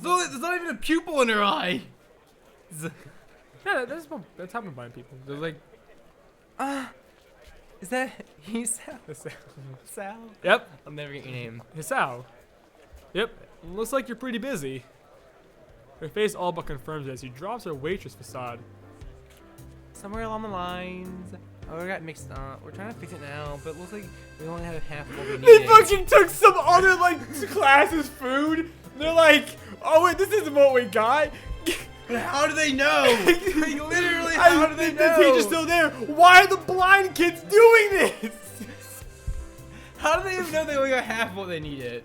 There's not even a pupil in her eye. Yeah, that's happened by people. They're like, Is that you, Sal? Hisao. Sal? Yep, I'll never get your name. Hisao. Yep, looks like you're pretty busy. Her face all but confirms it as she drops her waitress facade. Somewhere along the lines. Oh, we got mixed up. We're trying to fix it now, but it looks like we only have half of what we They needed. fucking took some other class's food. They're like, oh wait, this isn't what we got. But how do they know? Like, literally, how do they know? The teacher's still there. Why are the blind kids doing this? How do they even know they only got half of what they needed?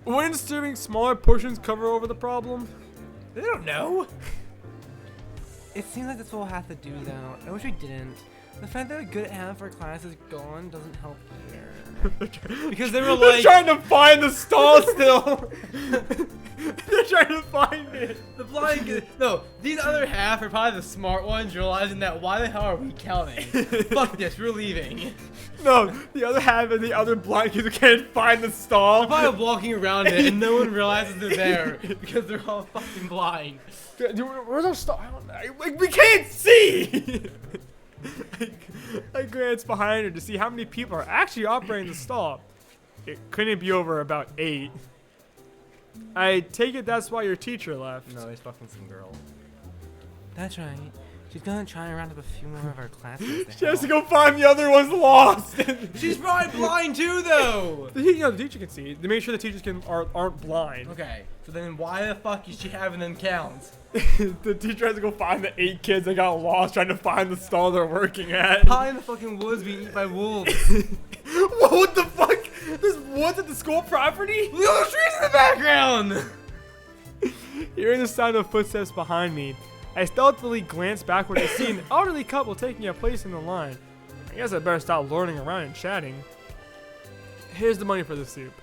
Wouldn't serving smaller portions cover over the problem? They don't know. It seems like that's what we'll have to do, though. I wish we didn't. The fact that a good half of our class is gone doesn't help either. Because they were They're like... trying to find the stall still. They're trying to find it. The blind kids... No, these other half are probably the smart ones, realizing that why the hell are we counting? Fuck this, we're leaving. No, the other half of the other blind kids who can't find the stall. They're probably walking around it and no one realizes they're there because they're all fucking blind. Dude, where's our stall? I don't know. Like, we can't see. I glance behind her to see how many people are actually operating the stall. It couldn't be over about 8. I take it that's why your teacher left. No, he's fucking some girl. That's right. She's gonna try and round up a few more of our classmates. She has to go find the other ones lost. She's probably blind too, though. The teacher can see. They make sure the teachers aren't blind. Okay, so then why the fuck is she having them count? The teacher has to go find the 8 kids that got lost trying to find the stall they're working at. Probably in the fucking woods being eaten by wolves. What the fuck? There's woods at the school property? Look at those trees in the background! Hearing the sound of footsteps behind me, I stealthily glance backward to see an elderly couple taking a place in the line. I guess I better stop lording around and chatting. Here's the money for the soup.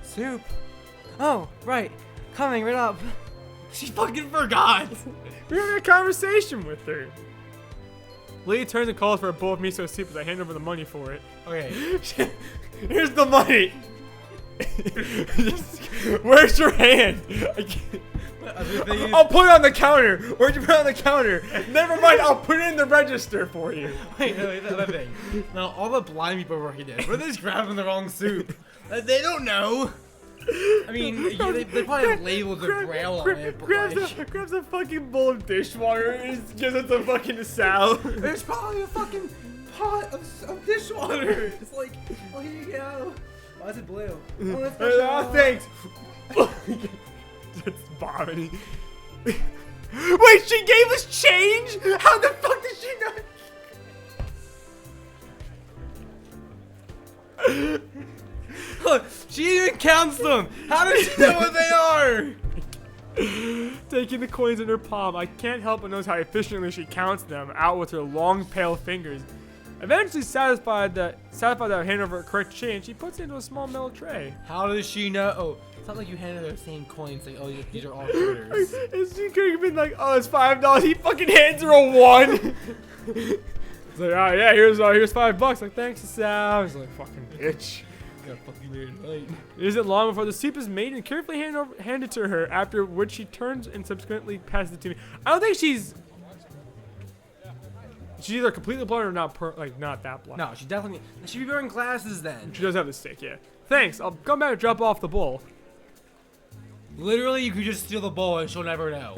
Soup? Oh, right. Coming right up. She fucking forgot. We're having a conversation with her. Lee turns and calls for a bowl of miso soup as I hand over the money for it. Okay. Here's the money. Where's your hand? I'll put it on the counter. Where'd you put it on the counter? Never mind, I'll put it in the register for you. Wait, no, that's the thing. Now, all the blind people working there, what if they just grabbing the wrong soup? They don't know. I mean, yeah, they probably have labels of braille on it, but grabs a fucking bowl of dishwater and gives it to fucking Sal. There's probably a fucking pot of dishwater. It's like, oh, here you go. Why is it blue? Oh, that's Oh, thanks. That's vomiting. Wait, she gave us change? How the fuck did she not? Look, she even counts them. How does she know what they are? Taking the coins in her palm, I can't help but notice how efficiently she counts them out with her long, pale fingers. Eventually, satisfied that I hand over her correct change, she puts it into a small metal tray. How does she know? Oh, it's not like you handed her the same coins. Like, oh, these are all critters. And she could have been like, "Oh, it's $5." He fucking hands her a 1. It's like, "Oh yeah, here's $5." Like, thanks, Sal. He's like, "Fucking bitch." Got fucking weird light. It isn't long before the soup is made and carefully handed to her, after which she turns and subsequently passes it to me. I don't think she's either completely blind or not not that blind. No, she definitely. She'd be wearing glasses then. She does have the stick, yeah. Thanks. I'll come back and drop off the bowl. Literally, you could just steal the bowl and she'll never know.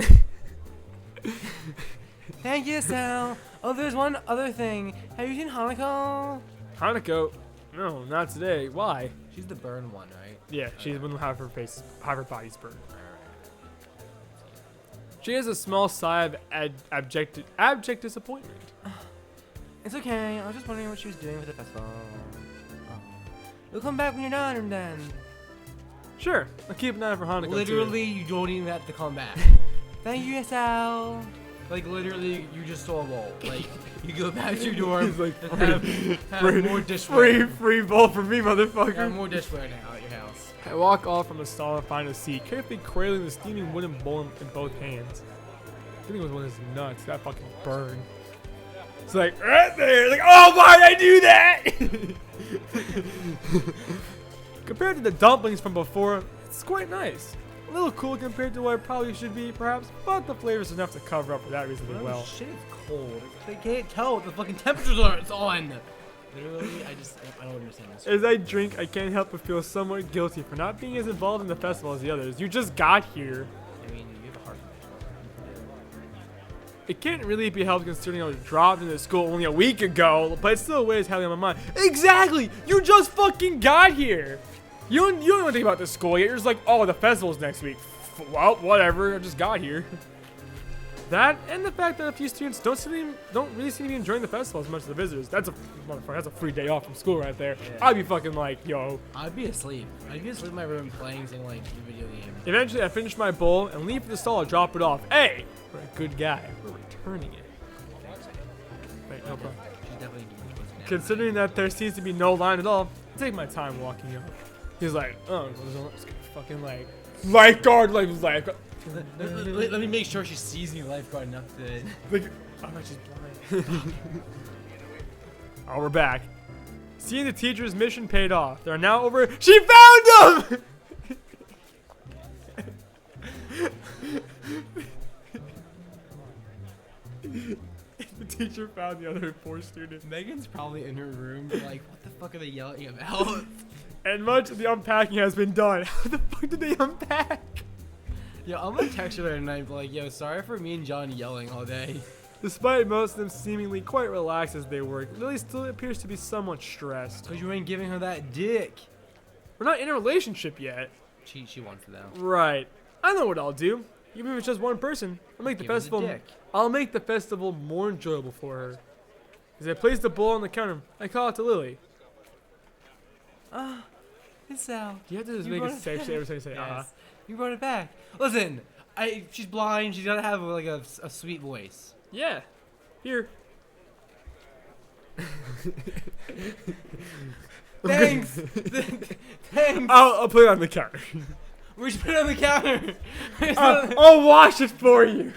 Thank you, Sal. Oh, there's one other thing. Have you seen Hanako? Hanako? No, not today. Why? She's the burn one, right? Yeah, she's the one who have her body's burned. She has a small sigh of abject disappointment. It's okay. I was just wondering what she was doing with the festival. Oh. You'll come back when you're done, then. Sure, I'll keep an eye for Hanako. Literally, you don't even have to come back. Thank you, Sal. Like, literally, you just stole a bowl. Like, you go back to your dorm. He's like, have more dishware. Free bowl for me, motherfucker. Have more dishware now at your house. I walk off from the stall and find a seat, carefully cradling the steaming wooden bowl in both hands. I think it was one of his nuts. That fucking burned. It's like, right there. Like, oh, why did I do that? Compared to the dumplings from before, It's quite nice. A little cool compared to what it probably should be, perhaps, but the flavor is enough to cover up for that reasonably Oh, well. shit, it's cold. They can't tell what the fucking temperatures are. It's on. Literally, I don't understand this. As I drink, I can't help but feel somewhat guilty for not being as involved in the festival as the others. You just got here. I mean, you have a heart. It can't really be helped considering I was dropped into school only a week ago, but it still weighs heavily on my mind. Exactly! You just fucking got here! You don't even think about this school yet. You're just like, oh, the festival's next week. Well, whatever. I just got here. That and the fact that a few students don't really seem to be enjoying the festival as much as the visitors. That's a free day off from school right there. Yeah. I'd be fucking like, yo. I'd be asleep. I'd be asleep in my room playing some like video game. Eventually, I finish my bowl and leave for the stall to drop it off. Hey, we're a good guy. We're returning it. Wait, no problem. She's definitely doing it. Considering that there seems to be no line at all, I take my time walking up. He's like, oh, fucking like lifeguard, like lifeguard. Let me make sure she sees me lifeguard enough to. Like, oh no, she's blind. Oh, we're back. Seeing the teacher's mission paid off. They're now over. She found them! The teacher found the other 4 students. Megan's probably in her room, like, what the fuck are they yelling about? And much of the unpacking has been done. How the fuck did they unpack? Yo, I'm gonna text her tonight, but like, yo, sorry for me and John yelling all day. Despite most of them seemingly quite relaxed as they work, Lily still appears to be somewhat stressed. Cause you ain't giving her that dick. We're not in a relationship yet. She wants it though. Right. I know what I'll do. Even if it's just one person, I'll make the Give her the festival. dick. I'll make the festival more enjoyable for her. As I place the bowl on the counter, I call out to Lily. It's Al. Do you have to just You make a brought it safe back. every time you say Yes. You brought it back. Listen, she's blind. She's gotta have like a sweet voice. Yeah. Here. Thanks. Thanks. I'll put it on the counter. We should put it on the counter. I'll wash it for you.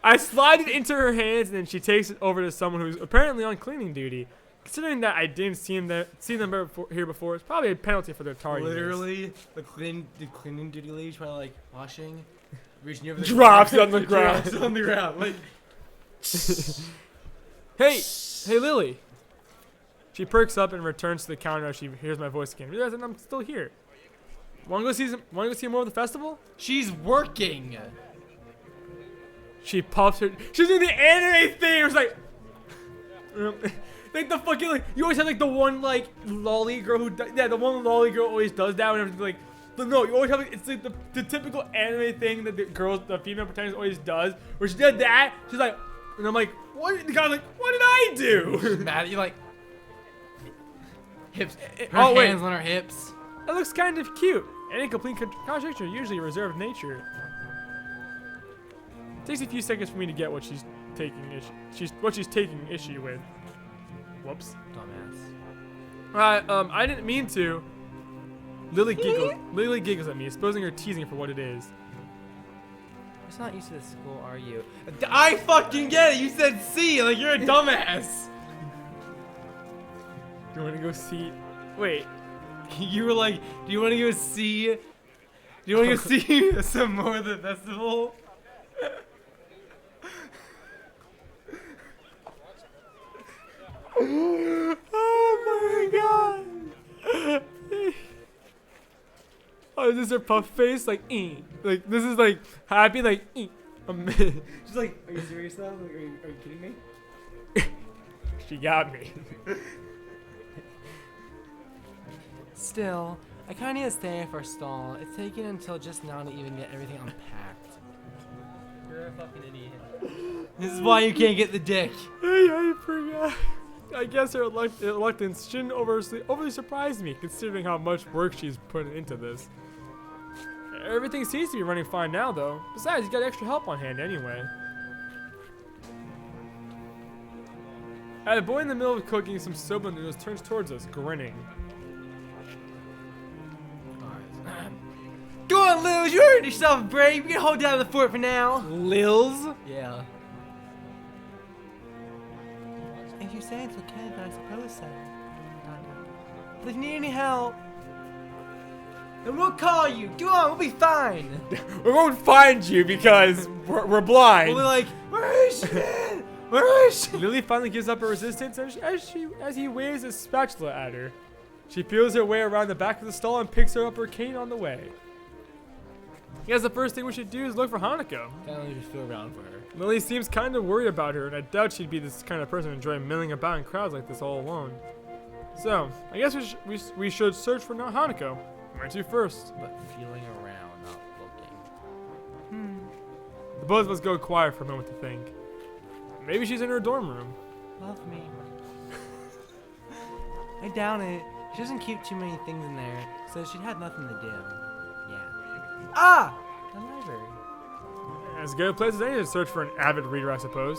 I slide it into her hands and then she takes it over to someone who's apparently on cleaning duty. Considering that I didn't see them here before, it's probably a penalty for their tardiness. Literally, the cleaning duty lady trying to like washing, reaching over the Drops it on the ground. Drops it on the ground. Like, Hey, Lily. She perks up and returns to the counter as she hears my voice again, realizing I'm still here. Want to go see more of the festival? she's working. She pops her. She's doing the anime thing. It was like, like the fucking like. You always have like the one like lolly girl who the one lolly girl always does that whenever like. No, you always have like it's like the typical anime thing that the female protagonist always does. Where she did that, she's like, and I'm like, what? The guy's like, what did I do? Mad at you like hips. Her Oh, wait. hands on her hips. That looks kind of cute. Any complete contradictions are usually reserved nature. It takes a few seconds for me to get what she's taking issue with. Whoops. Dumbass. I didn't mean to. Lily giggles at me, supposing her teasing for what it is. You're not used to this school, are you? I fucking get it. You said C, like you're a dumbass. Do you want to go see? Wait. You were like, do you want to go see? Do you want to go see some more of the festival? Oh my god. Oh, is this her puff face? Like, like this is like happy, like, She's like, are you serious though? Like, are you kidding me? She got me. Still, I kind of need to stay for a stall. It's taken until just now to even get everything unpacked. You're a fucking idiot. This is why you can't get the dick. Hey, I forgot. I guess her reluctance shouldn't overly surprise me, considering how much work she's put into this. Everything seems to be running fine now, though. Besides, you got extra help on hand anyway. A boy in the middle of cooking some soba noodles turns towards us, grinning. Go on, Lils. You earned yourself a break. We can hold down the fort for now. Lils? Yeah. If you say it's okay, then I suppose so. But if you need any help, And we'll call you. Go on, we'll be fine. We won't find you because we're blind. We'll be like, where is she, man? Where is she? Lily finally gives up her resistance as he waves a spatula at her. She feels her way around the back of the stall and picks her up her cane on the way. I guess the first thing we should do is look for Hanako. Kind of just feel around for her. Lily seems kind of worried about her, and I doubt she'd be this kind of person to enjoy milling about in crowds like this all alone. So, I guess we should search for Hanako. Where to first? But feeling around, not looking. The both of us go quiet for a moment to think. Maybe she's in her dorm room. Love me. I doubt it. She doesn't keep too many things in there, so she'd have nothing to do. Yeah. Ah! The library. As good a place as any to search for an avid reader, I suppose.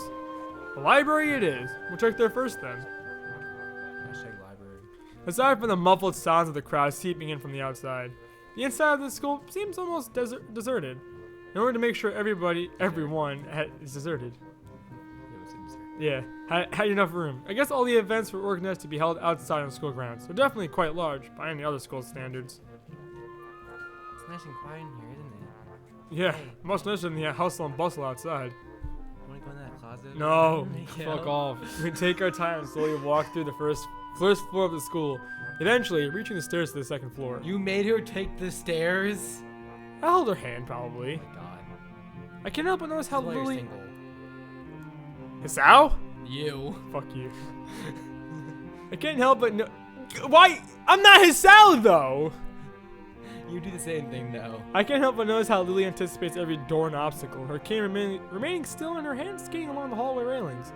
The library it is. We'll check there first then. Hashtag library. Aside from the muffled sounds of the crowd seeping in from the outside, the inside of the school seems almost deserted. In order to make sure everyone is deserted. Yeah, had enough room. I guess all the events were organized to be held outside on school grounds, so definitely quite large by any other school standards. It's nice and quiet in here, isn't it? Yeah, Hey. much nicer than the hustle and bustle outside. Wanna go in that closet? No, Yeah. fuck off. We take our time and slowly walk through the first floor of the school, eventually reaching the stairs to the second floor. You made her take the stairs? I held her hand, probably. Oh my god. I can't help but notice how That's why you're Lily... single. Hisao? You. Fuck you. I can't help but no... Why? I'm not Hisao, though! You do the same thing, though. I can't help but notice how Lily anticipates every door and obstacle, her cane remaining still in her hand skating along the hallway railings.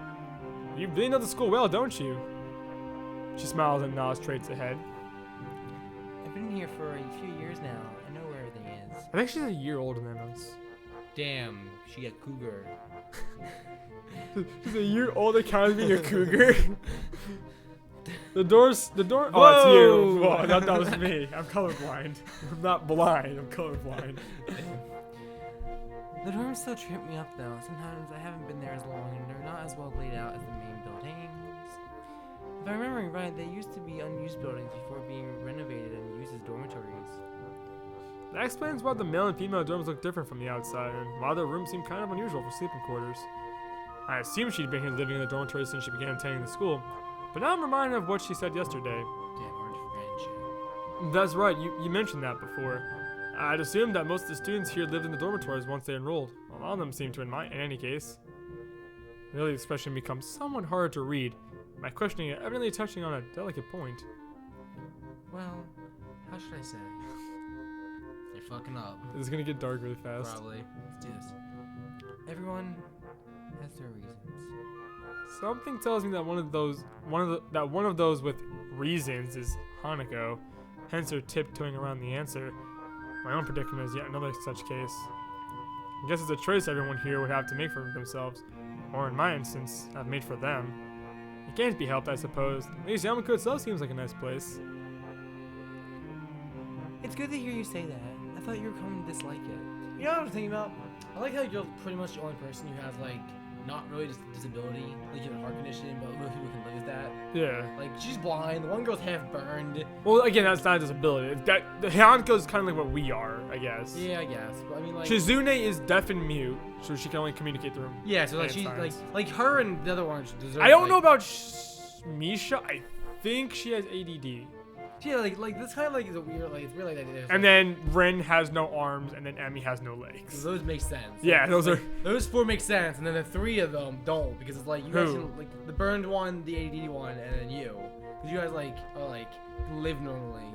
You really know the school well, don't you? She smiles and nods straight ahead. I've been here for a few years now. I know where everything is. I think she's a year older than us. Damn, she got cougar. She's a year older, counts being a cougar. The door. Oh, it's you. Whoa. Whoa, I thought that was me. I'm colorblind. I'm not blind. I'm colorblind. The dorms still trip me up though. Sometimes I haven't been there as long and they're not as well laid out as the main buildings. If I'm remembering right, they used to be unused buildings before being renovated and used as dormitories. That explains why the male and female dorms look different from the outside, and why their rooms seem kind of unusual for sleeping quarters. I assumed she'd been here living in the dormitory since she began attending the school, but now I'm reminded of what she said yesterday. Damn, aren't forgetting shit. That's right, you mentioned that before. I'd assumed that most of the students here lived in the dormitories once they enrolled. A lot of them seem to in any case. Really, the expression becomes somewhat hard to read. My questioning it evidently touching on a delicate point. Well, how should I say? You're fucking up. This is gonna get dark really fast. Probably. Let's do this. Everyone has their reasons. Something tells me that one of those with reasons is Hanako. Hence her tiptoeing around the answer. My own predicament is yet another such case. I guess it's a choice everyone here would have to make for themselves, or in my instance, have made for them. It can't be helped, I suppose. At least Yamako itself seems like a nice place. It's good to hear you say that. I thought you were coming to dislike it. You know what I was thinking about? I like how you're pretty much the only person who has like not really just disability, like you have a heart condition, but most people can live with that. Yeah. Like she's blind. The one girl's half burned. Well, again, that's not a disability. The Hanako's kind of like what we are, I guess. Yeah, I guess. But I mean, like Shizune is deaf and mute, so she can only communicate through. yeah. So like hand she's signs. like her and the other one deserve. I don't like, know about Misha. I think she has ADD. Yeah, like this kind of like is a weird like it's weird like that. And then Rin has no arms, and then Emmy has no legs. those make sense. Yeah, Like, those like, are. those four make sense, and then the three of them don't because it's like you guys Who? can, like the burned one, the ADD one, and then you, because you guys like are like live normally.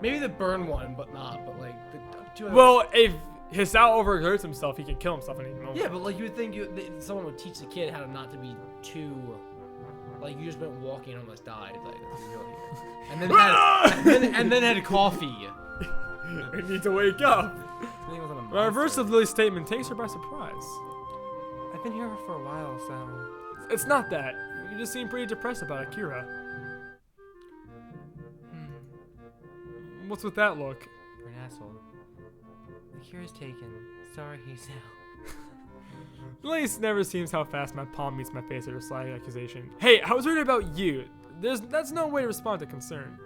Maybe the burned one, but not. But like the two. Other Well, if Hisao overexerts himself, he can kill himself at any moment. yeah, but like you would think someone would teach the kid how to not to be too. Like you just went walking and almost died. Like that's really. And then and then had coffee. We need to wake up. I think it was on a The reverse monster. of Lily's statement takes her by surprise. I've been here for a while, so. It's not that. You just seem pretty depressed about Akira. What's with that look? You're an asshole. Akira's taken. Sorry, he's out. Lily never seems how fast my palm meets my face at her slight accusation. Hey, I was worried about you. That's no way to respond to concern.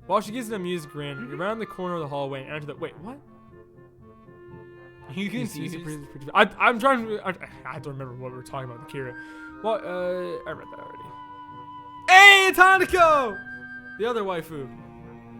While she gets the music ran, you around the corner of the hallway and enter the. Wait, what? You can see. I'm trying to. I have to remember what we were talking about. The Kira. Well, I read that already. Hey, it's Hanako! The other waifu.